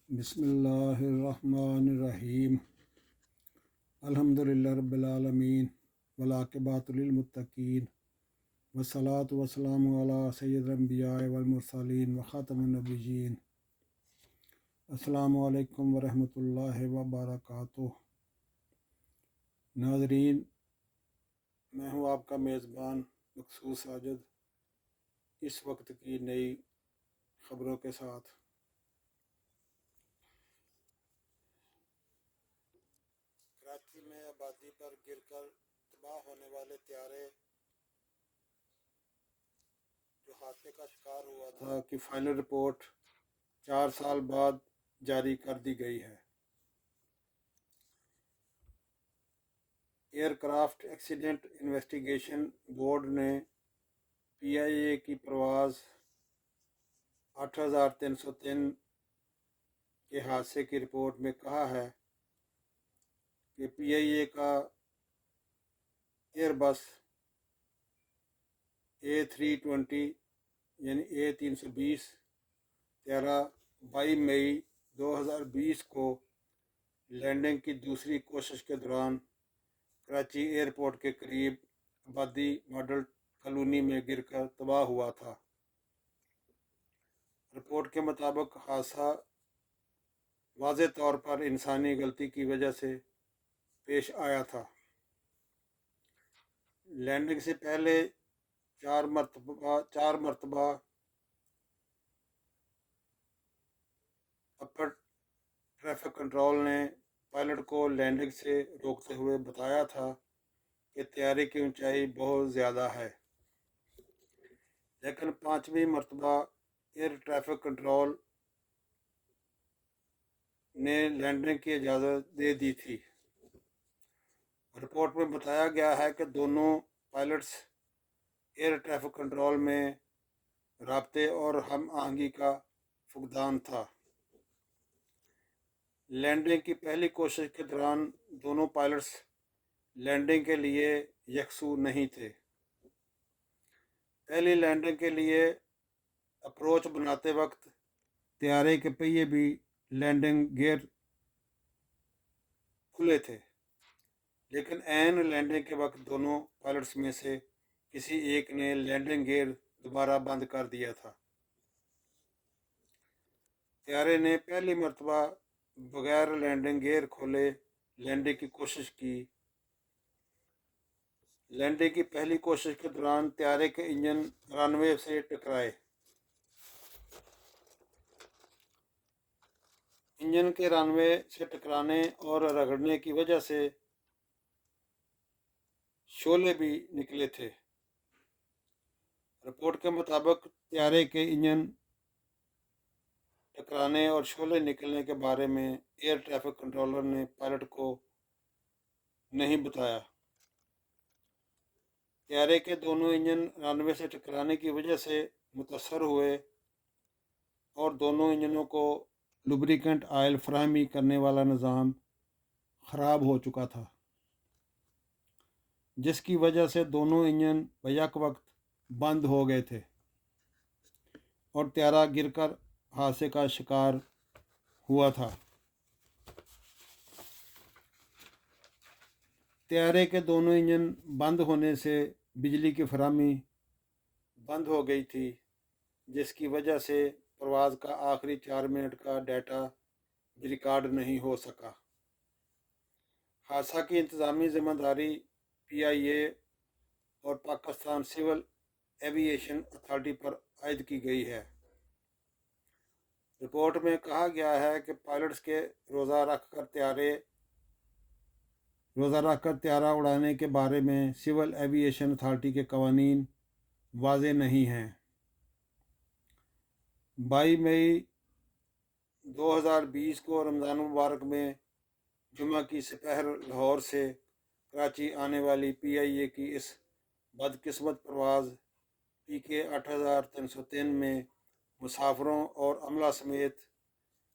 بسم اللہ الرحمن الرحیم الحمدللہ رب العالمین والعاقبۃ للمتقین والصلاۃ والسلام علی سید الانبیاء والمرسلین وخاتم النبیین۔ السلام علیکم ورحمۃ اللہ وبرکاتہ۔ ناظرین، میں ہوں آپ کا میزبان مقصود ساجد، اس وقت کی نئی خبروں کے ساتھ۔ کراچی میں آبادی پر گر کر تباہ ہونے والے طیارے جو حادثے کا شکار ہوا تھا کی فائنل رپورٹ 4 سال بعد جاری کر دی گئی ہے۔ Aircraft accident investigation board نے PIA کی پرواز 8303 کے حادثے کی رپورٹ میں کہا ہے کہ PIA کا ایئر بس A320 یعنی A320 طیارہ 22 مئی 2020 کو لینڈنگ کی دوسری کوشش کے دوران کراچی ایئرپورٹ کے قریب آبادی ماڈل کالونی میں گر کر تباہ ہوا تھا۔ رپورٹ کے مطابق حادثہ واضح طور پر انسانی غلطی کی وجہ سے پیش آیا تھا۔ لینڈنگ سے پہلے چار مرتبہ اپر ٹریفک کنٹرول نے پائلٹ کو لینڈنگ سے روکتے ہوئے بتایا تھا کہ طیارے کی اونچائی بہت زیادہ ہے، لیکن 5ویں مرتبہ ایئر ٹریفک کنٹرول نے لینڈنگ کی اجازت دے دی تھی۔ رپورٹ میں بتایا گیا ہے کہ دونوں پائلٹس ایئر ٹریفک کنٹرول میں رابطے اور ہم آہنگی کا فقدان تھا۔ لینڈنگ کی پہلی کوشش کے دوران دونوں پائلٹس لینڈنگ کے لیے یکسو نہیں تھے۔ پہلی لینڈنگ کے لیے اپروچ بناتے وقت طیارے کے پہیے بھی لینڈنگ گیئر کھلے تھے، لیکن عین لینڈنگ کے وقت دونوں پائلٹس میں سے کسی ایک نے لینڈنگ گیئر دوبارہ بند کر دیا تھا۔ طیارے نے پہلی مرتبہ بغیر لینڈنگ گیئر کھولے لینڈنگ کی کوشش کی۔ لینڈنگ کی پہلی کوشش کے دوران طیارے کے انجن رن وے سے ٹکرائے۔ انجن کے رن وے سے ٹکرانے اور رگڑنے کی وجہ سے شعلے بھی نکلے تھے۔ رپورٹ کے مطابق طیارے کے انجن ٹکرانے اور شعلے نکلنے کے بارے میں ایئر ٹریفک کنٹرولر نے پائلٹ کو نہیں بتایا۔ طیارے کے دونوں انجن رن وے سے ٹکرانے کی وجہ سے متاثر ہوئے اور دونوں انجنوں کو لوبریکنٹ آئل فراہمی کرنے والا نظام خراب ہو چکا تھا، جس کی وجہ سے دونوں انجن بیک وقت بند ہو گئے تھے اور طیارہ گر کر حادثے کا شکار ہوا تھا۔ طیارے کے دونوں انجن بند ہونے سے بجلی کی فراہمی بند ہو گئی تھی، جس کی وجہ سے پرواز کا آخری 4 منٹ کا ڈیٹا بھی ریکارڈ نہیں ہو سکا۔ حادثہ کی انتظامی ذمہ داری PIA اور پاکستان سول ایوییشن اتھارٹی پر عائد کی گئی ہے۔ رپورٹ میں کہا گیا ہے کہ پائلٹس کے روزہ رکھ کر طیارہ اڑانے کے بارے میں سول ایوییشن اتھارٹی کے قوانین واضح نہیں ہیں۔ 22 مئی 2020 کو رمضان المبارک میں جمعہ کی سپہر لاہور سے کراچی آنے والی PIA کی اس بدقسمت پرواز PK 8303 میں مسافروں اور عملہ سمیت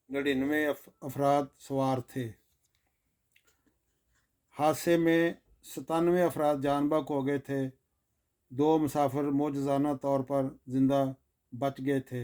99 افراد سوار تھے۔ حادثے میں 97 افراد جان بحق ہو گئے تھے، 2 مسافر معجزانہ طور پر زندہ بچ گئے تھے۔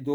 2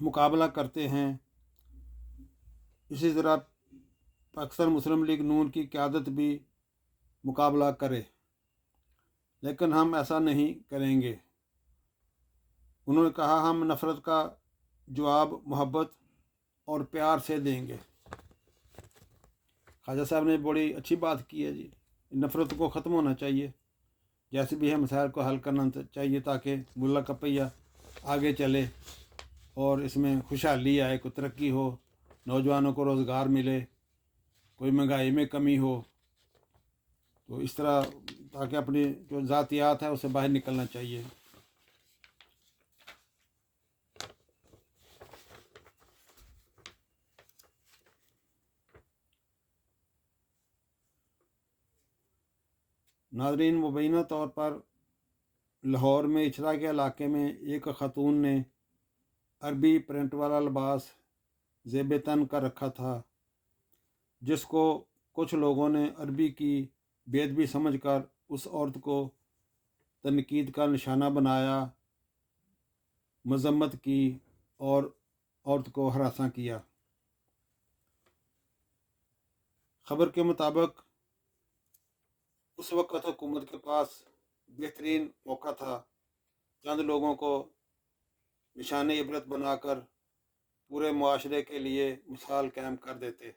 مقابلہ کرتے ہیں، اسی طرح پاکستان مسلم لیگ نون کی قیادت بھی مقابلہ کرے، لیکن ہم ایسا نہیں کریں گے۔ انہوں نے کہا ہم نفرت کا جواب محبت اور پیار سے دیں گے۔ خواجہ صاحب نے بڑی اچھی بات کی ہے جی، نفرت کو ختم ہونا چاہیے، جیسے بھی ہے مسائل کو حل کرنا چاہیے تاکہ ملک کا پہیہ آگے چلے اور اس میں خوشحالی آئے، کوئی ترقی ہو، نوجوانوں کو روزگار ملے، کوئی مہنگائی میں کمی ہو، تو اس طرح تاکہ اپنی جو ذاتیات ہے اسے باہر نکلنا چاہیے۔ ناظرین، مبینہ طور پر لاہور میں اچھرا کے علاقے میں ایک خاتون نے عربی پرنٹ والا لباس زیب تن کر رکھا تھا، جس کو کچھ لوگوں نے عربی کی بے ادبی سمجھ کر اس عورت کو تنقید کا نشانہ بنایا، مذمت کی اور عورت کو ہراساں کیا۔ خبر کے مطابق اس وقت حکومت کے پاس بہترین موقع تھا چند لوگوں کو نشان عبرت بنا کر پورے معاشرے کے لیے مثال قائم کر دیتے۔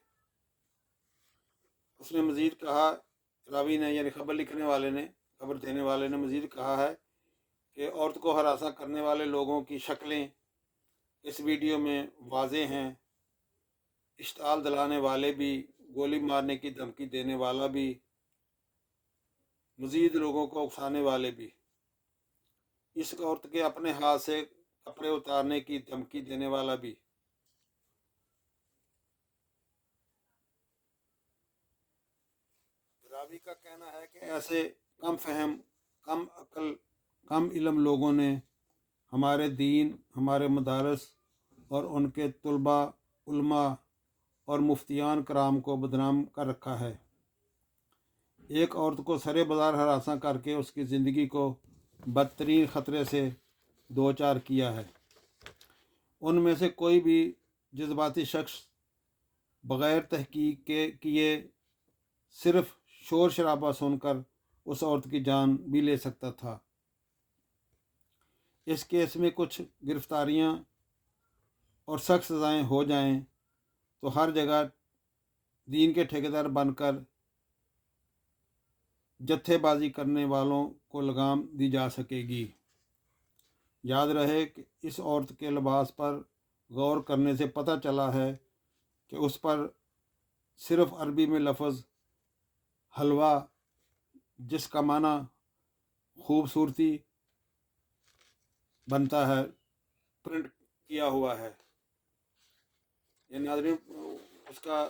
اس نے مزید کہا، راوی نے یعنی خبر لکھنے والے نے، خبر دینے والے نے مزید کہا ہے کہ عورت کو ہراساں کرنے والے لوگوں کی شکلیں اس ویڈیو میں واضح ہیں، اشتعال دلانے والے بھی، گولی مارنے کی دھمکی دینے والا بھی، مزید لوگوں کو اکسانے والے بھی، اس عورت کے اپنے ہاتھ سے کپڑے اتارنے کی دھمکی دینے والا بھی۔ راوی کا کہنا ہے کہ ایسے کم فہم، کم عقل، کم علم لوگوں نے ہمارے دین، ہمارے مدارس اور ان کے طلباء، علماء اور مفتیان کرام کو بدنام کر رکھا ہے۔ ایک عورت کو سرے بازار ہراساں کر کے اس کی زندگی کو بدترین خطرے سے دوچار کیا ہے۔ ان میں سے کوئی بھی جذباتی شخص بغیر تحقیق کے کیے صرف شور شرابہ سن کر اس عورت کی جان بھی لے سکتا تھا۔ اس کیس میں کچھ گرفتاریاں اور سخت سزائیں ہو جائیں تو ہر جگہ دین کے ٹھیکیدار بن کر جتھے بازی کرنے والوں کو لگام دی جا سکے گی۔ یاد رہے کہ اس عورت کے لباس پر غور کرنے سے پتہ چلا ہے کہ اس پر صرف عربی میں لفظ حلوہ، جس کا معنی خوبصورتی بنتا ہے، پرنٹ کیا ہوا ہے۔ یہ ناظرین، اس کا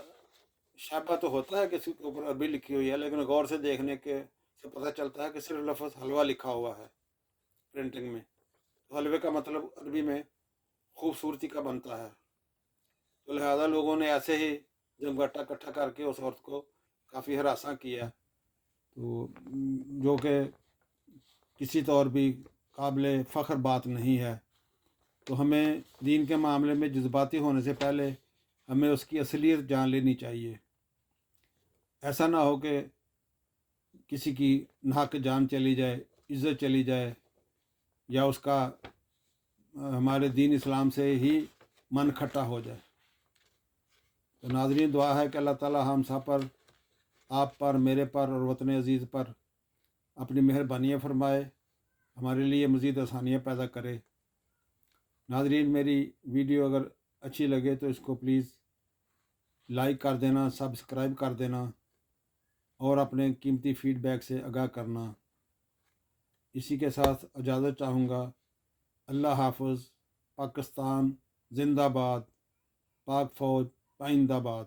شائبہ تو ہوتا ہے کہ اس کے اوپر عربی لکھی ہوئی ہے، لیکن غور سے دیکھنے کے سے پتہ چلتا ہے کہ صرف لفظ حلوہ لکھا ہوا ہے پرنٹنگ میں۔ تو حلوے کا مطلب عربی میں خوبصورتی کا بنتا ہے، تو لہذا لوگوں نے ایسے ہی جمگٹا اکٹھا کر کے اس عورت کو کافی ہراساں کیا، تو جو کہ کسی طور بھی قابل فخر بات نہیں ہے۔ تو ہمیں دین کے معاملے میں جذباتی ہونے سے پہلے ہمیں اس کی اصلیت جان لینی چاہیے۔ ایسا نہ ہو کہ کسی کی ناحق جان چلی جائے، عزت چلی جائے، یا اس کا ہمارے دین اسلام سے ہی من کھٹا ہو جائے۔ تو ناظرین، دعا ہے کہ اللہ تعالی ہم سب پر، آپ پر، میرے پر اور وطن عزیز پر اپنی مہربانیاں فرمائے، ہمارے لیے مزید آسانیاں پیدا کرے۔ ناظرین، میری ویڈیو اگر اچھی لگے تو اس کو پلیز لائک کر دینا، سبسکرائب کر دینا اور اپنے قیمتی فیڈ بیک سے آگاہ کرنا۔ اسی کے ساتھ اجازت چاہوں گا۔ اللہ حافظ۔ پاکستان زندہ باد، پاک فوج پائندہ باد۔